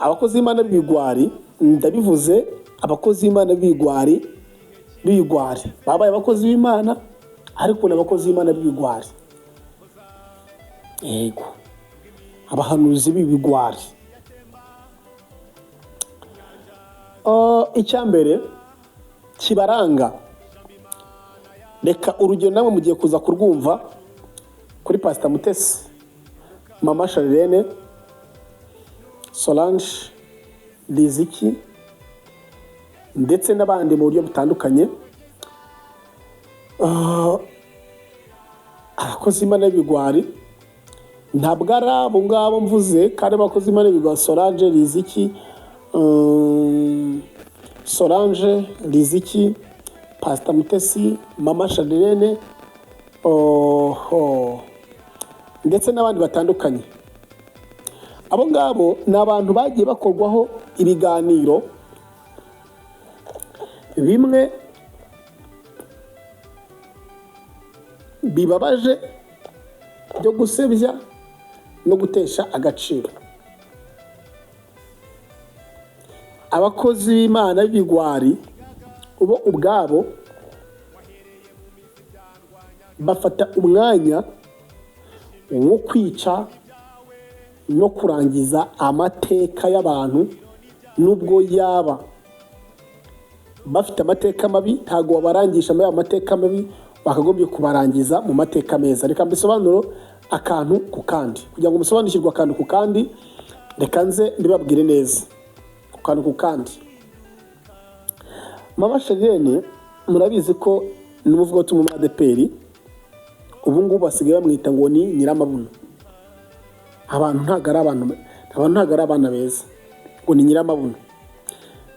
abakozi b'Imana b'ibigwari, ndabivuze, abakozi b'Imana b'ibigwari babaye abakozi b'Imana ariko n'abakozi b'Imana b'ibigwari. Yego, abahanuzi b'ibigwari. Icyambere kibaranga, reka urugero namwe mugiye kuza kurwumva kuri Pastor Mutesi, Mama Charlene, Solange, Riziki ndetse n'abandi mu buryo butandukanye. Abakozi b'Imana b'ibigwari ntabwo ari abo ngabo mvuze, kandi abakozi b'Imana b'ibigwari Solange, Riziki, Solange, Riziki, Pastor Mutesi, Mama Charlene, ndetse n'abandi batandukanye. Abo ngabo ni abantu bagiye bakorwaho ibiganiro bimwe bibabaje byo gusebya no gutesha agaciro. Abakozi b'Imana b'ibigwari ubo ubwabo bafata umwanya wo kwica no kurangiza amateka y'abantu, nubwo yaba bafite amateka mabi, ntago wabarangisha muri amateka mabi, bakagombye kubarangiza mu mateka meza. Reka mbisobanuro akantu ku kandi, kugira ngo musobanukirwe akantu ku kandi, reka nze mbibabwire neza ku kantu ku kandi. Mama Charlene murabizi ko ni umuvugabutumwa mu ADPR, ubu ngubu basigaye bamwita ngo ni nyiramabuno. Abantu ntago ari abana beza, ngo ni nyiramabuno.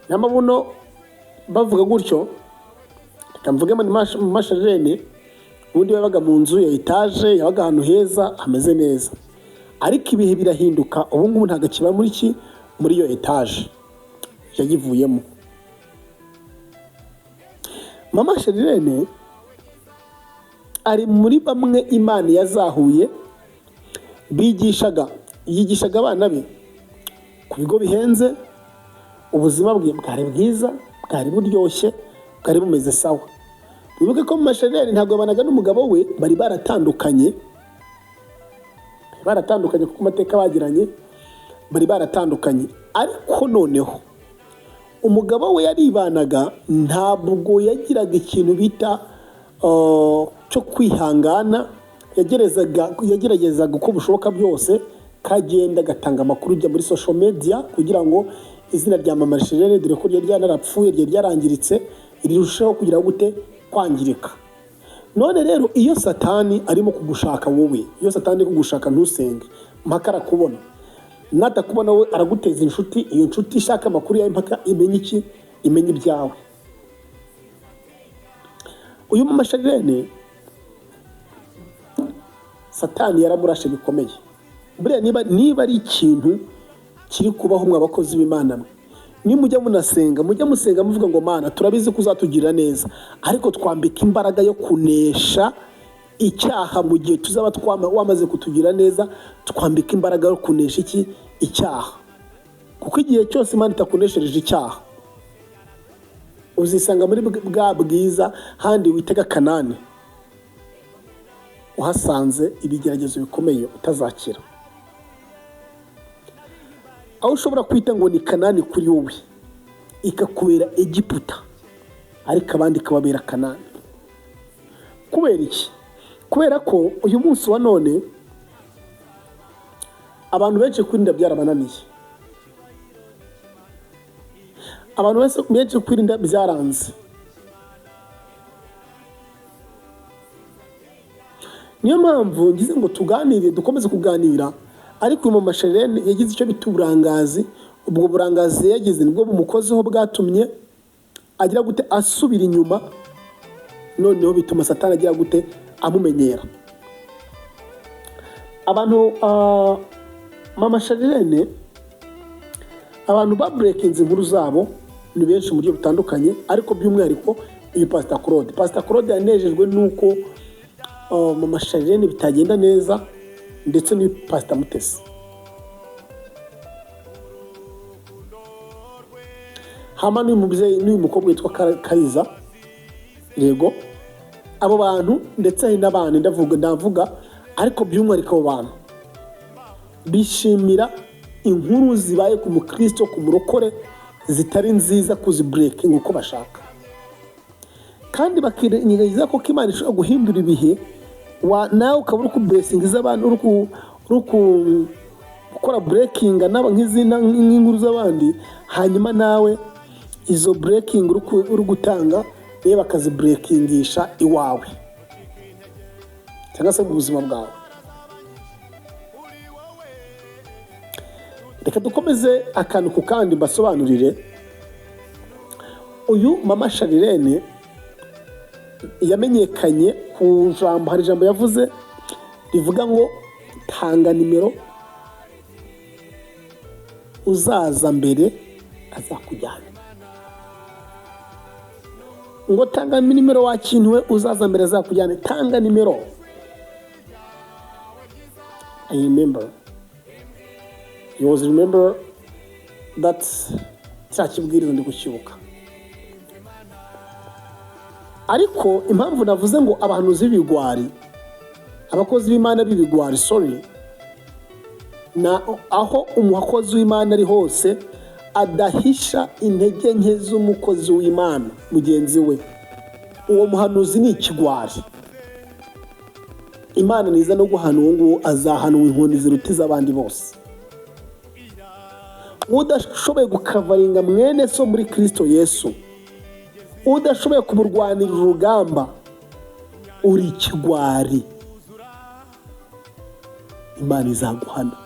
Nyiramabuno bavuga gutyo, reka mvuge Mama Charlene ubundi yabaga mu nzu ya etaje, yabaga ahantu heza hameze neza, ariko ibihe birahinduka, ubu ngubu ntago kiba muri iyo etaje yagivuyemo. Mama Charlene ari muri bamwe Imana yazahuye yigishaga abana be ku bigo bihenze. Ubuzima bwe bwari bwiza, bwari buryoshye, bwari bumeze sawa. Bivuge ko Mama Charlene ntabwo yabanaga n'umugabo we, bari baratandukanye kuko amateka bagiranye bari baratandukanye. Ariko noneho umugabo we yaribanaga, ntabwo yagiraga ikintu bita cyo kwihangana. Yageragezaga uko bushoboka byose, kagenda gatanga amakuru ujya muri social media kugira ngo izina rya Mama Charlene, dore ko ryari ryanarapfuye, ryari ryarangiritse, rirushaho kugira gute kwangirika. None rero iyo Satani arimo kugushaka wowe, iyo Satani ari kugushaka ntusenge, mpaka arakubona. Natakubona we araguteza inshuti, iyo nshuti ishaka amakuru yawe mpaka imenye ibyawe. Uyu Mama Charlene Satani yaramurashe bikomeye. Buriya niba ari ikintu kiri kubaho mwa bakozi b'Imana mwe, nimujya munasenga, mujya musenga muvuga ngo Mana turabizi ko uzatugirira neza, ariko twambika imbaraga yo kunesha icyaha mu gihe tuzaba wamaze kutugira neza. Twambika imbaraga yo kunesha icyaha, kuko igihe cyose Imana itakuneshereje icyaha, uzisanga muri bwa bwiza handi witega Kanani, uhasanze ibigeragezo bikomeye utazakira. Aho ushobora kwita ngo ni Kanani kuri wowe, ikakubera Egiputa, ariko abandi ikababera Kanani. Kubera iki? Kubera ko uyu munsi wa none abantu benshi kwirinda byarabananiye, abantu benshi kwirinda byaranze. Niyo mpamvu ngize ngo tuganire, dukomeze kuganira. Ariko uyu Mama Charlene yagize icyo bita uburangazi. Ubwo burangazi yagize nibwo bumukozeho bwatumye agira gute asubira inyuma, noneho bituma Satani agira gute amumenyera. Abantu Mama Charlene, abantu ba breakinze inkuru zabo ni benshi mu buryo butandukanye, ariko by'umwihariko uyu Pastor Claude yanejejwe nuko Mama Charlene bitagenda neza, ndetse n'uyu Pastor Mutesi. hama n'uyu mukobwa witwa Kariza, yego abo bantu ndetse hari n'abandi ndavuga ariko by'umwihariko abo bantu bishimira inkuru zibaye ku mukristo, ku murokore, zitari nziza kuziburekinga uko bashaka, kandi bakirengagiza ko Imana ishobora guhindura ibihe, nawe ukaba uri kuburesingiza abantu, uri gukora burekinga nk'inkuru z'abandi, hanyuma nawe izo burekingi uri gutanga reba bakaziburekingisha iwawe cyangwa se mu buzima bwawe. Reka dukomeze akantu ku kandi mbasobanurire. Uyu mama Sharirene yamenyekanye ku jambo, hari ijambo yavuze rivuga ngo tanga nimero uzaza mbere azakujyana. Ngo tanga nimero wakinwe uzaza mbere azakujyana, tanga nimero. I remember. You always remember that cyakibwiriza ndi kukibuka. Ariko impamvu navuze ngo abahanuzi b'ibigwari, abakozi b'Imana b'ibigwari, na aho umukozi w'Imana ari hose adahisha intege nke z'umukozi w'Imana mugenzi we, uwo muhanuzi ni ikigwari. Imana niza no guhana uwo nguwo azahanwa inkoni zirutiza abandi bose. Udashoboye gukavaringa mwene so muri Kristo Yesu, udashoboye kumurwanira urugamba, uri ikigwari. Imana izaguhana.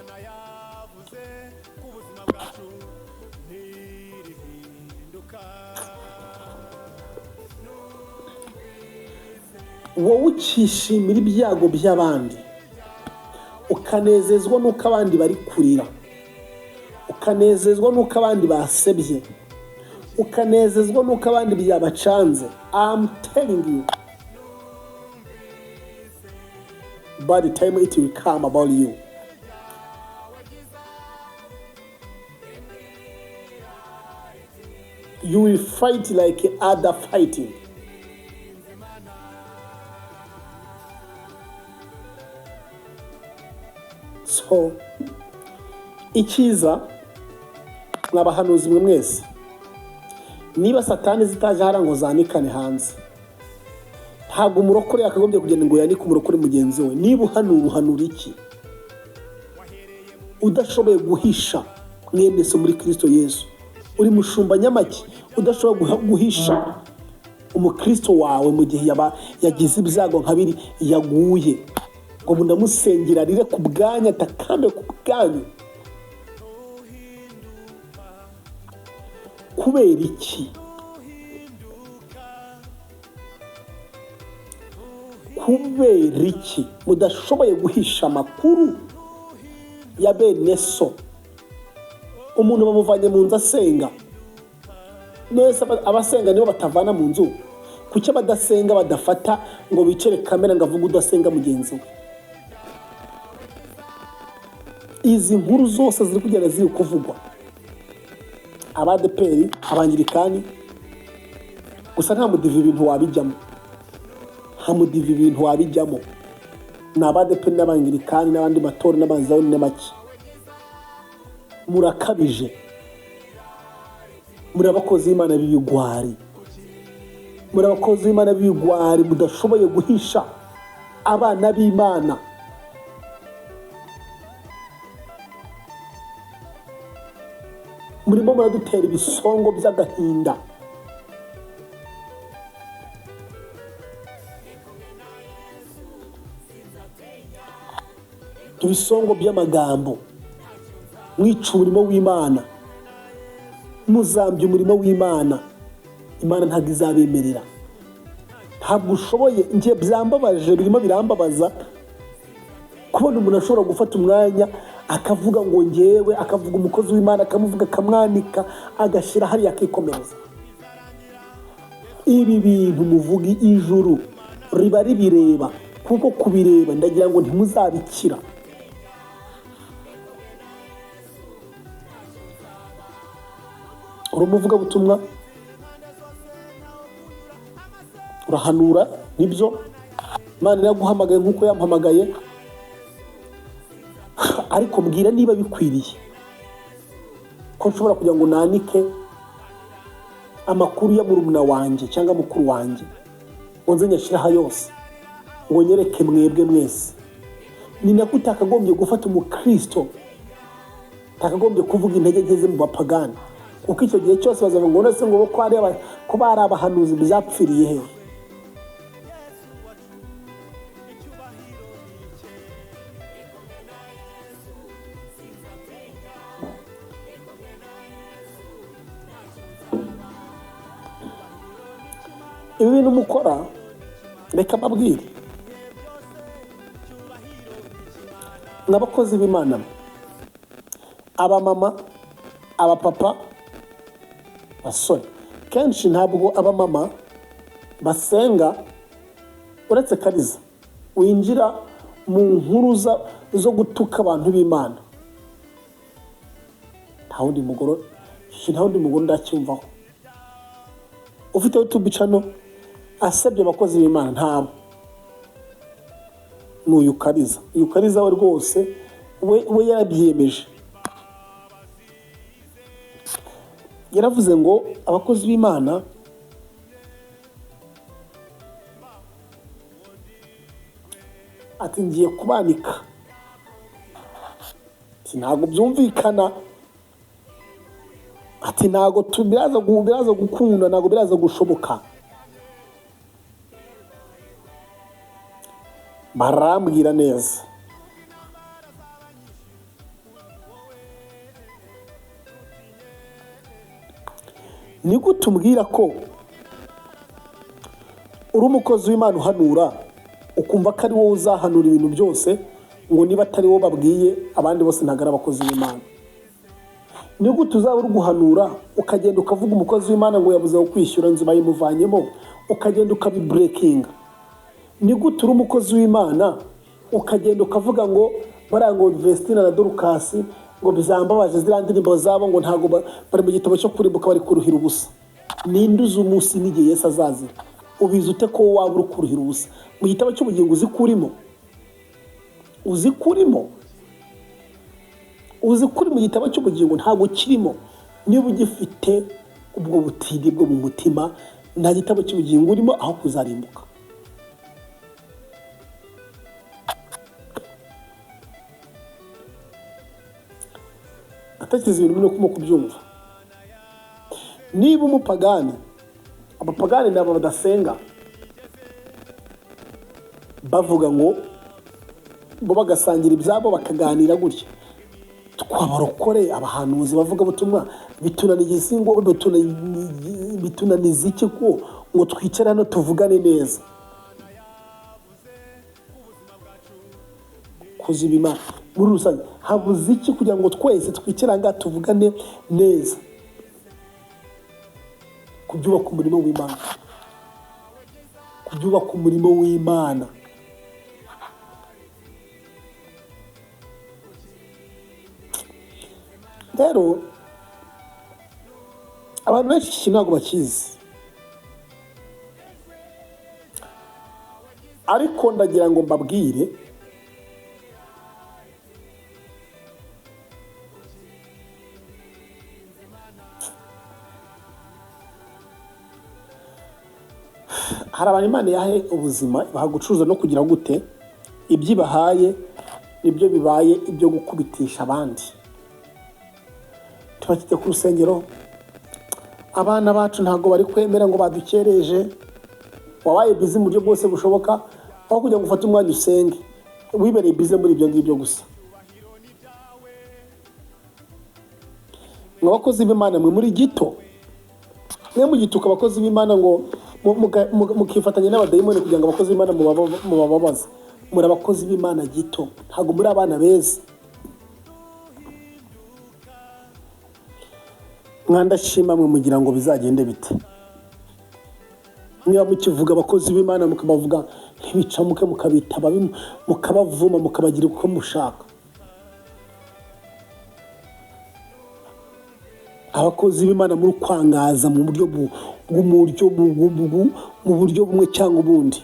Wowe ukishimira ibyago by'abandi, ukanezezwa n'uko abandi bari kurira, ukanezezwa n'uko abandi basebye, ukanezezwa n'uko abandi byabacanze, I'm telling you, by the time it will come about you, you will fight like other fighting. So icyiza mwabahanuzi mwe mwese, niba satani zitaje hara ngo zanikane hanze, ntabwo umurokore yakagombye kugenda ngo yanike umurokore mugenzi we. Niba uhanura iki? Udashoboye guhisha mwene so muri Kristo Yesu, uri mushumba nyamaki, udashobora guhisha umukristo wawe mu gihe yagize ibyago nkabiri yaguye, ngo munamusengera rire ku bwanyu, atakambe ku bwanyu. Kubera iki? Kubera iki mudashoboye guhisha amakuru ya bene so? Umuntu bamuvanye mu nzu asenga, nese abasenga nibo batavana mu nzu, kuki badasenga badafata ngo bicare kamera ngo avuge udasenga mugenzi we? Izi nkuru zose ziri kugenda ziri kuvugwa, abadeperi, abangirikani, gusa nta mudiva ibintu wabijyamo, ni abadeperi n'abangirikani n'abandi matora n'abanzawuni n'amaki. Murakabije, muri abakozi b'Imana b'ibigwari, mudashoboye guhisha abana b'Imana. Murimo muradutera ibisongo by'agahinda. Ibisongo by'amagambo, mwica umurimo w'Imana, muzambye umurimo w'Imana. Imana ntabwo izabemerera, ntabwo ushoboye. Njye byambabaje, birimo birambabaza kubona umuntu ashobora gufata umwanya akavuga ngo ngewe, akavuga umukozi w'Imana, akamuvuga, akamwanika, agashyira hariya akikomereza. Ibi bintu muvuga ijuru riba ribireba, kuko kubireba ndagira ngo ntimuzabikira. uri umuvugabutumwa, urahanura, nibyo Imana iraguhamagaye nk'uko yampamagaye, ariko mbwira niba bikwiriye ko nshobora kugira ngo nanike amakuru ya murumuna wanjye cyangwa mukuru wanjye ngo nze nyashyiraho yose ngo nyereke mwebwe mwese. Ni nako utakagombye gufata umukristo, utakagombye kuvuga intege nke ze mu bapagani, kuko icyo gihe cyose bazavuga ngo none se ngo ko bari abahanuzi bizapfiriye he? Ibi bintu mukora reka mbabwire, nk'abakozi b'Imana, abamama, abapapa, basore, kenshi ntabwo abamama basenga uretse kariza winjira mu nkuru zo gutuka abantu b'Imana. nta wundi mugore ndacyumvaho ufite YouTube channel asabye abakozi b'Imana, ntabo. N'uyu Kariza, uyu Kariza we rwose we yarabyiyemeje, yaravuze ngo abakozi b'Imana ati ngiye kubanika, ati ntabwo byumvikana, ati ntabwo biraza gukunda, ntabwo biraza gushoboka. Barambwira neza, ni gute umbwira ko uri umukozi w'Imana uhanura ukumva ko ari wowe uzahanura ibintu byose, ngo niba atari wowe babwiye abandi bose ntabwo ari abakozi b'Imana? Ni gute uzaba uri guhanura ukagenda ukavuga umukozi w'Imana ngo yabuze kwishyura inzu bayimuvanyemo, ukagenda ukabiburekinga? Ni gute uri umukozi w'Imana ukagenda ukavuga ngo barango Vestina na Dorukasi ngo bizambabaje ziriya ndirimbo zabo ngo ntago bari mu gitabo cyo kurimbuka bari kuruhira ubusa? Ninde uzi umunsi n'igihe Yesu azazira? Ubizi ute ko waba uri kuruhira ubusa? Mu gitabo cy'ubugingo uzi kurimo, uzi kuri mu gitabo cy'ubugingo ntago kirimo. Niba ugifite ubwo butindi bwo mu mutima, nta gitabo cy'ubugingo urimo, aho kuzarimbuka. Atakize ibintu bino kuma kubyumva. Niba umupagani, abapagani nabo badasenga, bavuga ngo bo bagasangira ibyabo bakaganira gutya, twabarokore abahanuzi bavuga butumwa bitunaniye ngo bitunaniza iki ko ngo twicara no tuvugane neza? Kuzibima muri rusange habuze iki kugira ngo twese twicaranga tuvugane neza, kubyubaka umurimo w'Imana, kubyubaka umurimo w'Imana. Rero abantu benshi ntabwo bakizi, ariko ndagira ngo mbabwire hari abantu Imana yahaye ubuzima, baha gucuruza no kugira gute, ibyo ibahaye nibyo bibaye ibyo gukubitisha abandi. Tubakite ku rusengero, abana bacu ntabwo bari kwemera ngo badukereje, wabaye bizi mu buryo bwose bushoboka, aho kugira ngo ufate umwanya usenge, wibereye bize muri ibyo ngibyo gusa. Abakozi b'Imana mwe muri gito, mwe mugituka abakozi b'Imana ngo mukifatanya n'abadayimoni kugira ngo abakozi b'Imana mubababaze. Muri abakozi b'Imana gito, ntabwo muri abana beza. Mwandashima mwe mugira ngo bizagende bite? Niba mukivuga abakozi b'Imana mukabavuga ntibicamuke, mukabitaba, mukabavuma, mukabagira uko mushaka. abakozi b'Imana muri kwangaza mu buryo mu buryo bumwe cyangwa ubundi.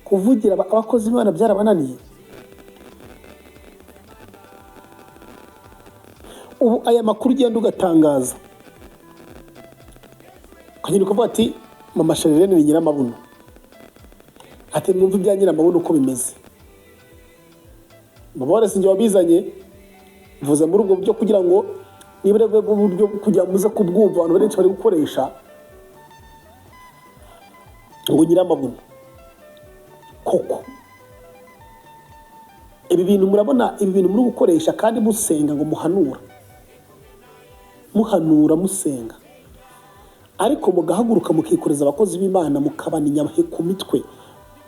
Kuvugira abakozi b'Imana byarabananiye. Ubu aya makuru ugenda ugatangaza ukagenda ukavuga ati mama Sharlene ni nyiramabuno, ati mwumve ibya nyiramabuno uko bimeze. Mama wese njye wabizanye mvuze muri ubwo buryo kugira ngo nibure buryo kugira muze kubwumva abantu benshi bari gukoresha ngo nyiramabuno. Koko ibi bintu murabona, ibi bintu muri gukoresha kandi musenga ngo muhanura musenga, ariko mugahaguruka mukikoreza abakozi b'Imana mukabaninya ku mitwe,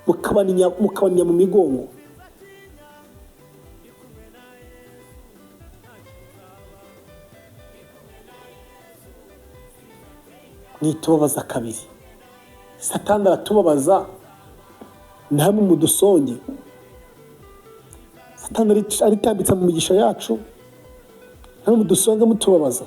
mukabaninya mu migongo. Nitubabaza kabiri. Satani aratubabaza namwe mudusonge. Satani aritambitsa mu migisha yacu, namwe mudusonge mutubabaza.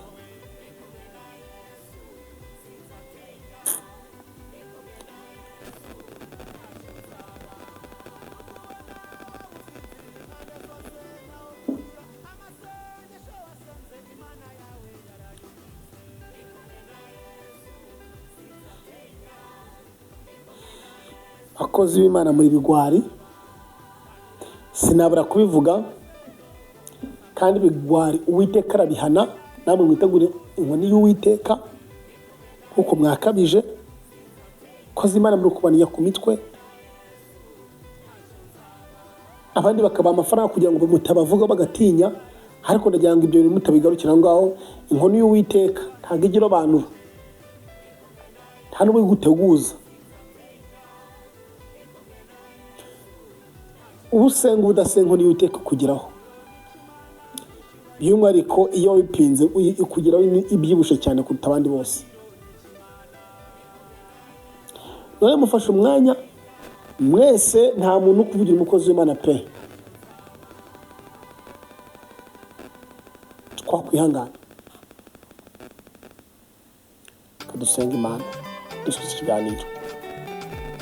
Abakozi b'Imana muri bigwari, sinabura kubivuga, kandi bigwari Uwiteka arabihana. Namwe mwitegure inkoni y'Uwiteka kuko mwakabije. Abakozi b'Imana muri kubaniya ku mitwe, abandi bakabaha amafaranga kugira ngo mutabavuga bagatinya, ariko ndagira ngo ibyo bintu mutabigarukira ngaho. Inkoni y'Uwiteka ntabwo igira abantu, nta n'ubwo guteguza. Ubusenga ubudasenga inkoni y'Uwiteka kugeraho, by'umwihariko iyo wipinze ikugeraho ibyibushe cyane kuruta abandi bose. None mufashe umwanya mwese, nta muntu ukuvugira umukozi w'Imana pe. Twakwihangana kadusenga Imana dusubize ikiganiro.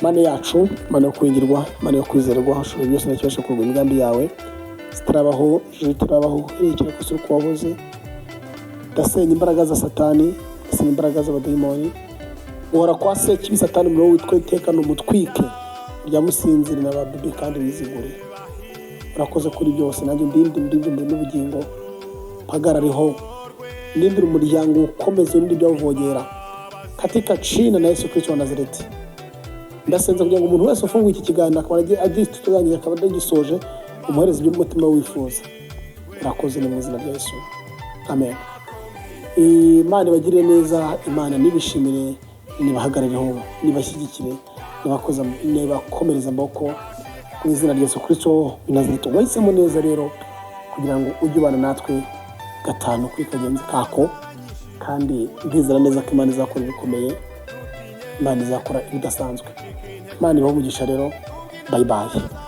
Mana yacu, Mana yo kwingirwa, Mana yo kwizerwa, ushobora byose nakibasha kurwa imigambi yawe zitarabaho, zitarabaho irekera ko uko wahoze. Ndasenya imbaraga za Satani, ndasenya imbaraga z'abadayimoni. Uhora kwa se kibi Satani muri wowe witwa Iteka n'umutwike rya musinzira n'ababibi kandi wizigure. Urakoze kuri byose, nanjye ndinde n'ubugingo mpagarareho, ndindira umuryango ukomeze n'indi byawuvogera katika jina la Yesu Kristo wa Nazareti. Ndasenza kugira ngo umuntu wese ufunguye iki kiganiro akaba agitutuganye akaba adagisoje, umuhereza ibyo umutima wifuza. Urakoze mu izina rya Yesu, amen. Imana ibagirire neza, Imana nibishimire, nibahagarareho, nibashyigikire, nibakomereza amaboko mu izina rya Yesu Kristo wa Nazareti. Wahisemo neza rero kugira ngo ujye ubana natwe gatanu kuri kagenzi kako, kandi ndizera neza ko Imana izakora ibikomeye, Imana izakora ibidasanzwe. Imana ibahe umugisha rero. Bye bye.